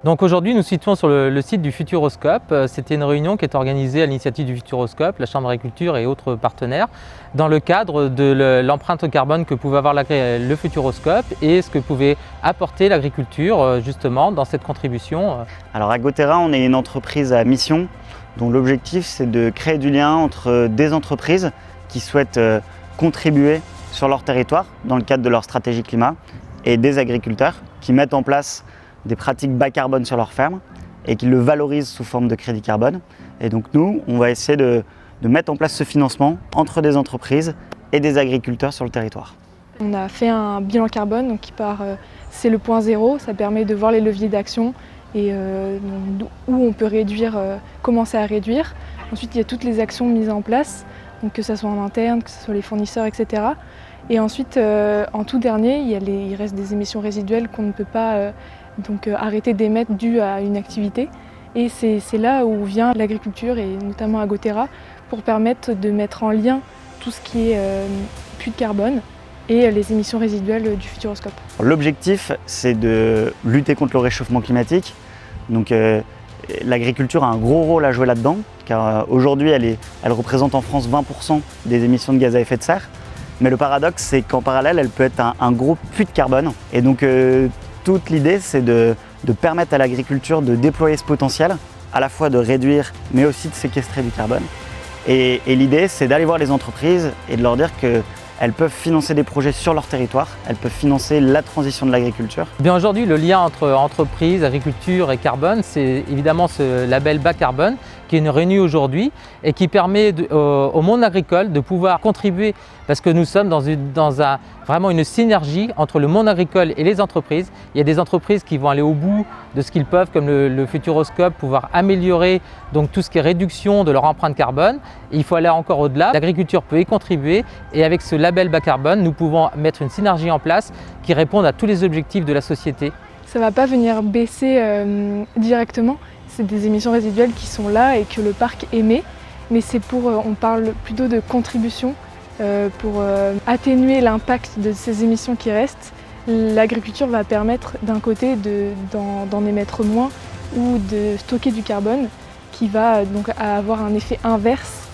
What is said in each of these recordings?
Donc aujourd'hui, nous nous situons sur le site du Futuroscope. C'était une réunion qui est organisée à l'initiative du Futuroscope, la Chambre d'agriculture et autres partenaires, dans le cadre de l'empreinte carbone que pouvait avoir le Futuroscope et ce que pouvait apporter l'agriculture justement dans cette contribution. Alors Agoterra, on est une entreprise à mission dont l'objectif c'est de créer du lien entre des entreprises qui souhaitent contribuer sur leur territoire dans le cadre de leur stratégie climat et des agriculteurs qui mettent en place des pratiques bas carbone sur leur ferme et qui le valorisent sous forme de crédit carbone. Et donc nous, on va essayer de mettre en place ce financement entre des entreprises et des agriculteurs sur le territoire. On a fait un bilan carbone donc c'est le point zéro, ça permet de voir les leviers d'action et où on peut réduire, commencer à réduire. Ensuite, il y a toutes les actions mises en place, donc que ce soit en interne, que ce soit les fournisseurs, etc. Et ensuite, en tout dernier, il reste des émissions résiduelles qu'on ne peut pas arrêter d'émettre dues à une activité. Et c'est là où vient l'agriculture et notamment Agoterra pour permettre de mettre en lien tout ce qui est puits de carbone et les émissions résiduelles du Futuroscope. L'objectif, c'est de lutter contre le réchauffement climatique. Donc l'agriculture a un gros rôle à jouer là-dedans, car aujourd'hui elle représente en France 20% des émissions de gaz à effet de serre. Mais le paradoxe, c'est qu'en parallèle, elle peut être un gros puits de carbone. Et donc toute l'idée, c'est de permettre à l'agriculture de déployer ce potentiel, à la fois de réduire, mais aussi de séquestrer du carbone. Et l'idée, c'est d'aller voir les entreprises et de leur dire qu'elles peuvent financer des projets sur leur territoire, elles peuvent financer la transition de l'agriculture. Bien aujourd'hui, le lien entre entreprise, agriculture et carbone, c'est évidemment ce label bas carbone qui est réuni aujourd'hui et qui permet au monde agricole de pouvoir contribuer, parce que nous sommes vraiment une synergie entre le monde agricole et les entreprises. Il y a des entreprises qui vont aller au bout de ce qu'ils peuvent, comme le Futuroscope, pouvoir améliorer donc tout ce qui est réduction de leur empreinte carbone. Et il faut aller encore au-delà. L'agriculture peut y contribuer et avec ce label bas carbone, nous pouvons mettre une synergie en place qui réponde à tous les objectifs de la société. Ça ne va pas venir baisser directement. C'est des émissions résiduelles qui sont là et que le parc émet, mais on parle plutôt de contribution pour atténuer l'impact de ces émissions qui restent. L'agriculture va permettre d'un côté d'en émettre moins ou de stocker du carbone qui va donc avoir un effet inverse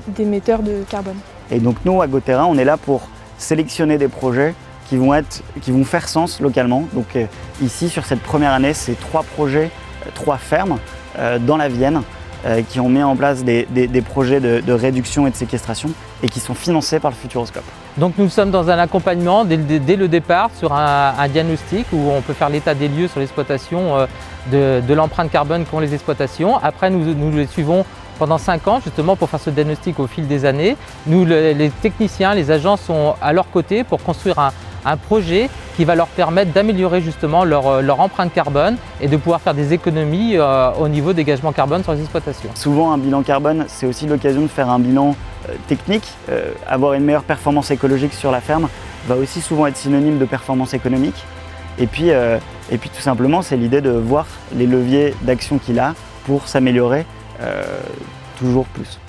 d'émetteurs de carbone. Et donc nous, Agoterra, on est là pour sélectionner des projets qui vont faire sens localement. Donc ici, sur cette première année, c'est 3 projets, 3 fermes dans la Vienne qui ont mis en place des projets de réduction et de séquestration et qui sont financés par le Futuroscope. Donc nous sommes dans un accompagnement dès le départ sur un diagnostic où on peut faire l'état des lieux sur l'exploitation de l'empreinte carbone qu'ont les exploitations. Après nous les suivons pendant 5 ans justement pour faire ce diagnostic au fil des années. Nous, les techniciens, les agents sont à leur côté pour construire un projet qui va leur permettre d'améliorer justement leur empreinte carbone et de pouvoir faire des économies au niveau dégagement carbone sur les exploitations. Souvent un bilan carbone, c'est aussi l'occasion de faire un bilan technique. Avoir une meilleure performance écologique sur la ferme va aussi souvent être synonyme de performance économique. Et puis tout simplement, c'est l'idée de voir les leviers d'action qu'il a pour s'améliorer toujours plus.